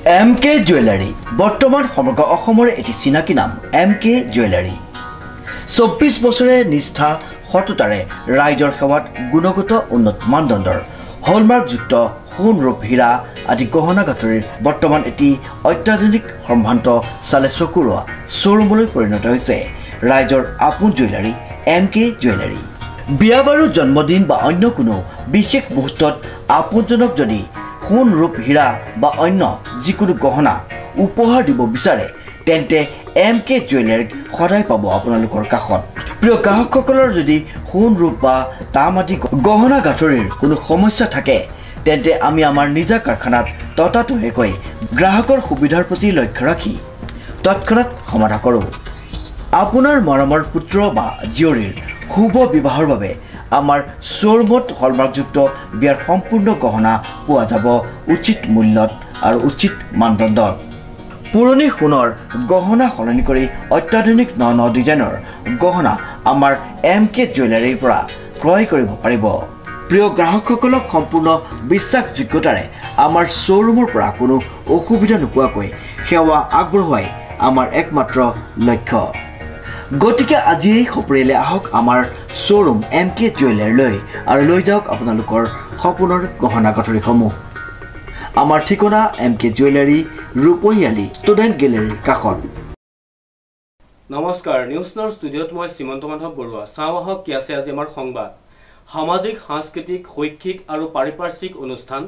MK jewellery বৰ্তমান সমগ্ৰ অসমৰ এটি চিনাকি নাম MK জুৱেলাৰী 24 বছৰে নিষ্ঠা সততাৰে ৰাইজৰ সেৱাত গুণগত উন্নত মানদণ্ডৰ হলমাৰ্কযুক্ত সোণ ৰূপ হীৰা আদি গহনা গাঁথৰিৰ বৰ্তমান এটি অত্যাধুনিক সম্ভ্ৰান্ত চালে চকুৰোৱা শ্বৰুমলৈ পৰিণত হৈছে ৰাইজৰ আপোন জুৱেলাৰী MK জুৱেলাৰী। বিয়া বাৰু জন্মদিন বা অন্য কোনো বিশেষ মুহূৰ্তত আপোনজনক যদি সোণ ৰূপ হীৰা বা অন্য যিকোনো গহনা উপহাৰ দিব বিচাৰে তেন্তে MK জুৱেলাৰীক সদায় পাব আপোনালোকৰ কাষত। প্ৰিয় গ্ৰাহকসকলৰ যদি সোণ ৰূপ বা তাম আদি গহনা গাঁথৰিৰ কোনো সমস্যা থাকে তেন্তে আমি আমাৰ নিজা কাৰখানাত ততাতৈয়াকৈ গ্ৰাহকৰ সুবিধাৰ প্ৰতি লক্ষ্য ৰাখি তৎক্ষণাত সমাধা কৰোঁ। আপোনাৰ মৰমৰ পুত্ৰ বা জীয়ৰীৰ শুভ বিবাহৰ বাবে আমাৰ শ্বৰুমত হলমাৰ্কযুক্ত বিয়াৰ সম্পূৰ্ণ গহনা পোৱা যাব উচিত মূল্যত আৰু উচিত মানদণ্ডত। পুৰণি সোণৰ গহনা সলনি কৰি অত্যাধুনিক ন ডিজাইনৰ গহনা আমাৰ MK জুৱেলাৰীৰ পৰা ক্ৰয় কৰিব পাৰিব। প্ৰিয় গ্ৰাহকসকলক সম্পূৰ্ণ বিশ্বাসযোগ্যতাৰে আমাৰ শ্বৰুমৰ পৰা কোনো অসুবিধা নোপোৱাকৈ সেৱা আগবঢ়োৱাই আমাৰ একমাত্ৰ লক্ষ্য। গতিকে আজিয়েই সপৰিয়ালে আহক আমাৰ শ্বৰুম MK জুৱেলাৰীলৈ আৰু লৈ যাওক আপোনালোকৰ সপোনৰ গহনা গাঁথৰিসমূহ। আমাৰ ঠিকনা MK জুৱেলাৰী ৰূপহীয়ালি ষ্টুডেণ্ট গেলেৰীৰ কাষত। নমস্কাৰ, নিউজ নাওৰ ষ্টুডিঅ'ত মই শ্ৰীমন্ত মাধৱ বৰুৱা। চাওঁ আহক কি আছে আজি আমাৰ সংবাদ। সামাজিক, সাংস্কৃতিক, শৈক্ষিক আৰু পাৰিপাৰ্শ্বিক অনুষ্ঠান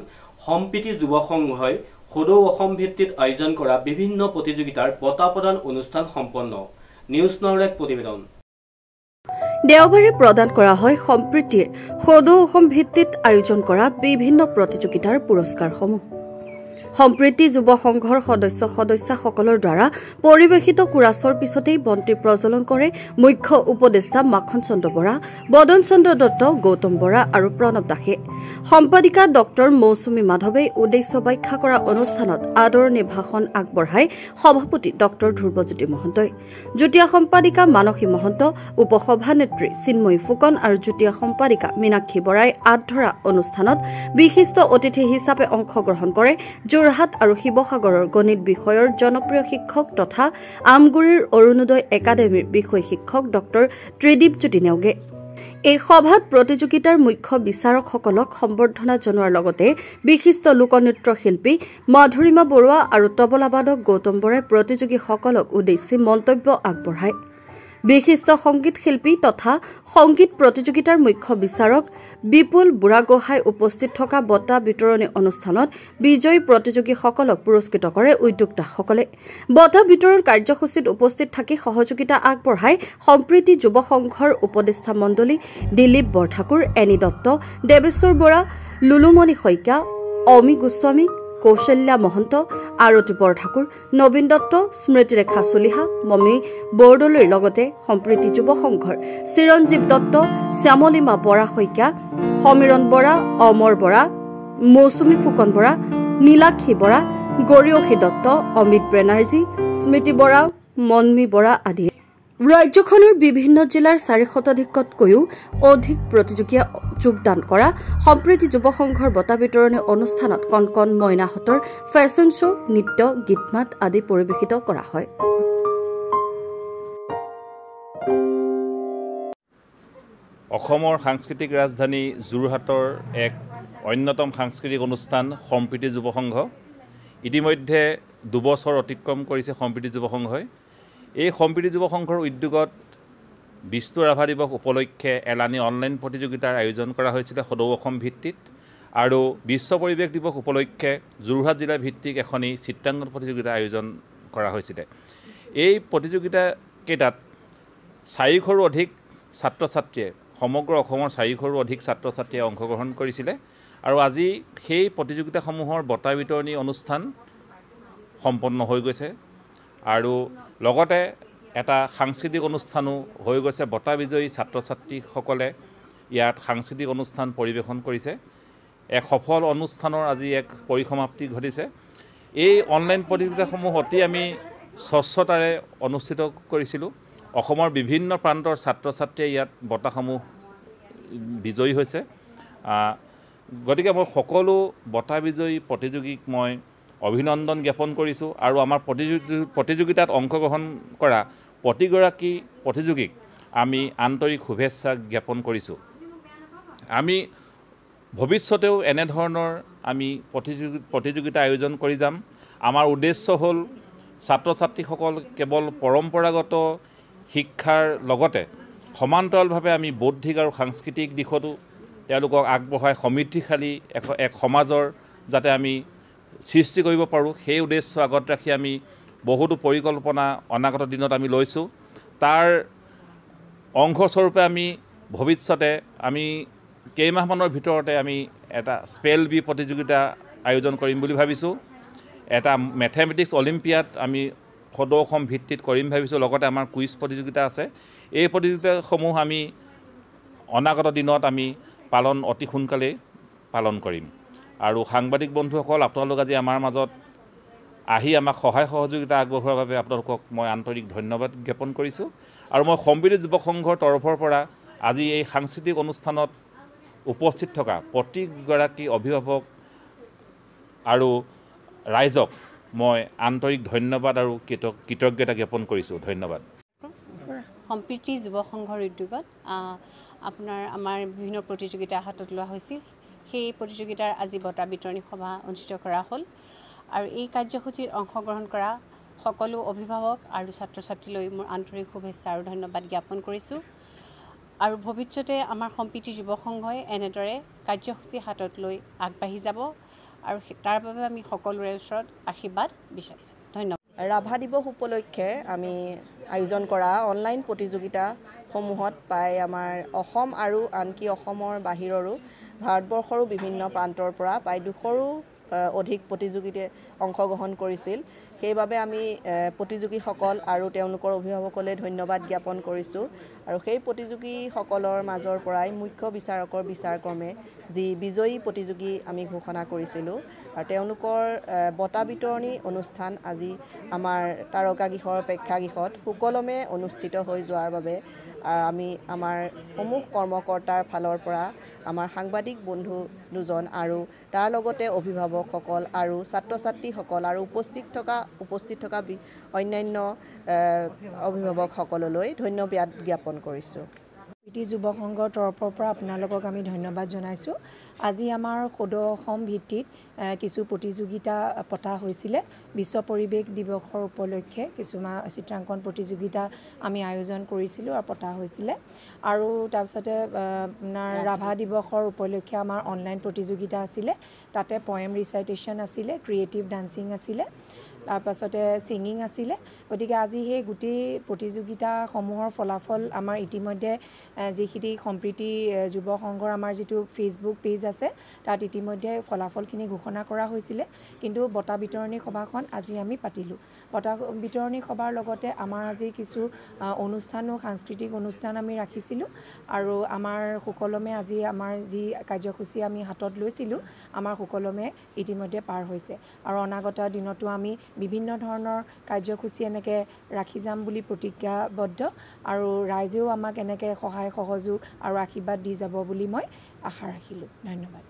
সম্প্ৰীতি যুৱ সংঘই সদৌ অসম ভিত্তিত আয়োজন কৰা বিভিন্ন প্ৰতিযোগিতাৰ বঁটা প্ৰদান অনুষ্ঠান সম্পন্ন। নিউজ নাওৰ এক প্ৰতিবেদন। দেওবাৰে প্ৰদান কৰা হয় সম্প্ৰীতিৰ সদৌ অসম ভিত্তিত আয়োজন কৰা বিভিন্ন প্ৰতিযোগিতাৰ পুৰস্কাৰসমূহ। সম্প্ৰীতি যুৱ সংঘৰ সদস্যসকলৰ দ্বাৰা পৰিৱেশিত কুৰাছৰ পিছতেই বন্তি প্ৰজ্বলন কৰে মুখ্য উপদেষ্টা মাখন চন্দ্ৰ বৰা, বদন চন্দ্ৰ দত্ত, গৌতম বৰা আৰু প্ৰণৱ দাসে। সম্পাদিকা ডক্টৰ মৌচুমী মাধৱে উদ্দেশ্য ব্যাখ্যা কৰা অনুষ্ঠানত আদৰণি ভাষণ আগবঢ়াই সভাপতি ডক্টৰ ধ্ৰুৱজ্যোতি মহন্তই, যুটীয়া সম্পাদিকা মানসী মহন্ত, উপসভানেত্ৰী চিন্ময়ী ফুকন আৰু যুটীয়া সম্পাদিকা মীনাক্ষী বৰাই আঁত ধৰা অনুষ্ঠানত বিশিষ্ট অতিথি হিচাপে অংশগ্ৰহণ কৰে যোৰহাট আৰু শিৱসাগৰৰ গণিত বিষয়ৰ জনপ্ৰিয় শিক্ষক তথা আমগুৰিৰ অৰুণোদয় একাডেমীৰ বিষয় শিক্ষক ডক্টৰ ত্ৰিদীপজ্যোতি নেওগে। এই সভাত প্ৰতিযোগিতাৰ মুখ্য বিচাৰকসকলক সম্বৰ্ধনা জনোৱাৰ লগতে বিশিষ্ট লোকনৃত্য শিল্পী মাধুৰিমা বৰুৱা আৰু তবলাবাদক গৌতম বৰাই প্ৰতিযোগীসকলক উদ্দেশ্যি মন্তব্য আগবঢ়ায়। বিশিষ্ট সংগীত শিল্পী তথা সংগীত প্ৰতিযোগিতাৰ মুখ্য বিচাৰক বিপুল বুঢ়াগোহাঁই উপস্থিত থকা বঁটা বিতৰণী অনুষ্ঠানত বিজয়ী প্ৰতিযোগীসকলক পুৰস্কৃত কৰে উদ্যোক্তাসকলে। বঁটা বিতৰণ কাৰ্যসূচীত উপস্থিত থাকি সহযোগিতা আগবঢ়াই সম্প্ৰীতি যুৱ সংঘৰ উপদেষ্টা মণ্ডলী দিলীপ বৰঠাকুৰ, এনি দত্ত, দেৱেশ্বৰ বৰা, লুলুমণি শইকীয়া, অমি গোস্বামী, কৌশল্যা মহন্ত, আৰতী বৰঠাকুৰ, নবীন দত্ত, স্মৃতিৰেখা চলিহা, মমী বৰদলৈৰ লগতে সম্প্ৰীতি যুৱ সংঘৰ চিৰঞ্জীৱ দত্ত, শ্যামলিমা বৰা শইকীয়া, সমীৰণ বৰা, অমৰ বৰা, মৌচুমী ফুকন বৰা, নীলাক্ষী বৰা, গৰিয়সী দত্ত, অমিত বেনাৰ্জী, স্মৃতি বৰা, মন্মী বৰা আদি। ৰাজ্যখনৰ বিভিন্ন জিলাৰ 400তকৈও অধিক প্ৰতিযোগীয়ে যোগদান কৰা সম্প্ৰীতি যুৱ সংঘৰ বঁটা বিতৰণী অনুষ্ঠানত কণকণ মইনাহঁতৰ ফেশ্বন শ্ব', নৃত্য, গীত মাত আদি পৰিৱেশিত কৰা হয়। অসমৰ সাংস্কৃতিক ৰাজধানী যোৰহাটৰ এক অন্যতম সাংস্কৃতিক অনুষ্ঠান সম্প্ৰীতি যুৱ সংঘ। ইতিমধ্যে 2 বছৰ অতিক্ৰম কৰিছে সম্প্ৰীতি যুৱ সংঘই। এই সম্প্ৰীতি যুৱ সংঘৰ উদ্যোগত বিশ্ব ৰাভা দিৱস উপলক্ষে এলানি অনলাইন প্ৰতিযোগিতাৰ আয়োজন কৰা হৈছিল সদৌ অসম ভিত্তিত, আৰু বিশ্ব পৰিৱেশ দিৱস উপলক্ষে যোৰহাট জিলা ভিত্তিক এখনি চিত্ৰাংকন প্ৰতিযোগিতাৰ আয়োজন কৰা হৈছিল। এই প্ৰতিযোগিতাকেইটাত 400ৰো অধিক ছাত্ৰ ছাত্ৰীয়ে, সমগ্ৰ অসমৰ 400ৰো অধিক ছাত্ৰ ছাত্ৰীয়ে অংশগ্ৰহণ কৰিছিলে, আৰু আজি সেই প্ৰতিযোগিতাসমূহৰ বঁটা বিতৰণী অনুষ্ঠান সম্পন্ন হৈ গৈছে, আৰু লগতে এটা সাংস্কৃতিক অনুষ্ঠানো হৈ গৈছে। বঁটা বিজয়ী ছাত্ৰ ছাত্ৰীসকলে ইয়াত সাংস্কৃতিক অনুষ্ঠান পৰিৱেশন কৰিছে। এক সফল অনুষ্ঠানৰ আজি এক পৰিসমাপ্তি ঘটিছে। এই অনলাইন প্ৰতিযোগিতাসমূহ অতি আমি স্বচ্ছতাৰে অনুষ্ঠিত কৰিছিলোঁ। অসমৰ বিভিন্ন প্ৰান্তৰ ছাত্ৰ ছাত্ৰীয়ে ইয়াত বঁটাসমূহ বিজয়ী হৈছে। গতিকে মই সকলো বঁটা বিজয়ী প্ৰতিযোগীক মই অভিনন্দন জ্ঞাপন কৰিছোঁ আৰু আমাৰ প্ৰতিযোগিতাত অংশগ্ৰহণ কৰা প্ৰতিগৰাকী প্ৰতিযোগীক আমি আন্তৰিক শুভেচ্ছা জ্ঞাপন কৰিছোঁ। আমি ভৱিষ্যতেও এনেধৰণৰ আমি প্ৰতিযোগিতা আয়োজন কৰি যাম। আমাৰ উদ্দেশ্য হ'ল ছাত্ৰ ছাত্ৰীসকল কেৱল পৰম্পৰাগত শিক্ষাৰ লগতে সমান্তৰালভাৱে আমি বৌদ্ধিক আৰু সাংস্কৃতিক দিশতো তেওঁলোকক আগবঢ়াই সমৃদ্ধিশালী এক সমাজৰ যাতে আমি সৃষ্টি কৰিব পাৰোঁ, সেই উদ্দেশ্য আগত ৰাখি আমি বহুতো পৰিকল্পনা অনাগত দিনত আমি লৈছোঁ। তাৰ অংশস্বৰূপে আমি ভৱিষ্যতে আমি কেইমাহমানৰ ভিতৰতে আমি এটা স্পেল বি প্ৰতিযোগিতা আয়োজন কৰিম বুলি ভাবিছোঁ। এটা মেথমেটিক্স অলিম্পিয়াড আমি সদৌ অসম ভিত্তিত কৰিম ভাবিছোঁ। লগতে আমাৰ কুইজ প্ৰতিযোগিতা আছে। এই প্ৰতিযোগিতাসমূহ আমি অনাগত দিনত আমি অতি সোনকালেই পালন কৰিম। আৰু সাংবাদিক বন্ধুসকল, আপোনালোক আজি আমাৰ মাজত আহি আমাক সহায় সহযোগিতা আগবঢ়োৱাৰ বাবে আপোনালোকক মই আন্তৰিক ধন্যবাদ জ্ঞাপন কৰিছোঁ। আৰু মই সম্প্ৰীতি যুৱক সংঘৰ তৰফৰ পৰা আজি এই সাংস্কৃতিক অনুষ্ঠানত উপস্থিত থকা প্ৰতিগৰাকী অভিভাৱক আৰু ৰাইজক মই আন্তৰিক ধন্যবাদ আৰু কৃতজ্ঞতা জ্ঞাপন কৰিছোঁ। ধন্যবাদ। সম্প্ৰীতি যুৱ সংঘৰ উদ্যোগত আমাৰ বিভিন্ন প্ৰতিযোগিতা হাতত লোৱা হৈছিল। সেই প্ৰতিযোগিতাৰ আজি বঁটা বিতৰণী সভা অনুষ্ঠিত কৰা হ'ল আৰু এই কাৰ্যসূচীত অংশগ্ৰহণ কৰা সকলো অভিভাৱক আৰু ছাত্ৰ ছাত্ৰীলৈ মোৰ আন্তৰিক শুভেচ্ছা আৰু ধন্যবাদ জ্ঞাপন কৰিছোঁ। আৰু ভৱিষ্যতে আমাৰ সম্প্ৰীতি যুৱ সংঘই এনেদৰে কাৰ্যসূচী হাতত লৈ আগবাঢ়ি যাব আৰু তাৰ বাবে আমি সকলোৰে ওচৰত আশীৰ্বাদ বিচাৰিছোঁ। ধন্যবাদ। ৰাভা দিৱস উপলক্ষে আমি আয়োজন কৰা অনলাইন প্ৰতিযোগিতাসমূহত প্ৰায় আমাৰ অসম আৰু আনকি অসমৰ বাহিৰৰো ভাৰতবৰ্ষৰো বিভিন্ন প্ৰান্তৰ পৰা প্ৰায় 200ৰো অধিক প্ৰতিযোগীয়ে অংশগ্ৰহণ কৰিছিল। সেইবাবে আমি প্ৰতিযোগীসকল আৰু তেওঁলোকৰ অভিভাৱকলৈ ধন্যবাদ জ্ঞাপন কৰিছোঁ। আৰু সেই প্ৰতিযোগীসকলৰ মাজৰ পৰাই মুখ্য বিচাৰকৰ বিচাৰক্ৰমে যি বিজয়ী প্ৰতিযোগী আমি ঘোষণা কৰিছিলোঁ আৰু তেওঁলোকৰ বঁটা বিতৰণী অনুষ্ঠান আজি আমাৰ তাৰকাগৃহৰ প্ৰেক্ষাগৃহত সুকলমে অনুষ্ঠিত হৈ যোৱাৰ বাবে আমি আমাৰ সমূহ কৰ্মকৰ্তাৰ ফালৰ পৰা আমাৰ সাংবাদিক বন্ধু দুজন আৰু তাৰ লগতে অভিভাৱকসকল আৰু ছাত্ৰ ছাত্ৰীসকল আৰু উপস্থিত থকা অন্যান্য অভিভাৱকসকললৈ ধন্যবাদ জ্ঞাপন কৰিছোঁ। সম্প্ৰীতি যুৱ সংঘৰ তৰফৰ পৰা আপোনালোকক আমি ধন্যবাদ জনাইছোঁ। আজি আমাৰ সদৌ অসম ভিত্তিত কিছু প্ৰতিযোগিতা পতা হৈছিলে। বিশ্ব পৰিৱেশ দিৱসৰ উপলক্ষে কিছুমান চিত্ৰাংকন প্ৰতিযোগিতা আমি আয়োজন কৰিছিলোঁ আৰু পতা হৈছিলে। আৰু তাৰপিছতে আপোনাৰ ৰাভা দিৱসৰ উপলক্ষে আমাৰ অনলাইন প্ৰতিযোগিতা আছিলে। তাতে পয়েম ৰিচাইটেশ্যন আছিলে, ক্ৰিয়েটিভ ডান্সিং আছিলে, তাৰপাছতে ছিংগিং আছিলে। গতিকে আজি সেই গোটেই প্ৰতিযোগিতাসমূহৰ ফলাফল আমাৰ ইতিমধ্যে যিখিনি সম্প্ৰীতি যুৱ সংঘৰ আমাৰ যিটো ফেচবুক পেজ আছে তাত ইতিমধ্যে ফলাফলখিনি ঘোষণা কৰা হৈছিলে। কিন্তু বঁটা বিতৰণী সভাখন আজি আমি পাতিলোঁ। বঁটা বিতৰণী সভাৰ লগতে আমাৰ আজি কিছু সাংস্কৃতিক অনুষ্ঠান আমি ৰাখিছিলোঁ আৰু আমাৰ সুকলমে আজি আমাৰ যি কাৰ্যসূচী আমি হাতত লৈছিলোঁ আমাৰ সুকলমে ইতিমধ্যে পাৰ হৈছে। আৰু অনাগত দিনতো আমি বিভিন্ন ধৰণৰ কাৰ্যসূচী এনেকৈ ৰাখি যাম বুলি প্ৰতিজ্ঞাবদ্ধ আৰু ৰাইজেও আমাক এনেকৈ সহায় সহযোগ আৰু আশীৰ্বাদ দি যাব বুলি মই আশা ৰাখিলোঁ। ধন্যবাদ।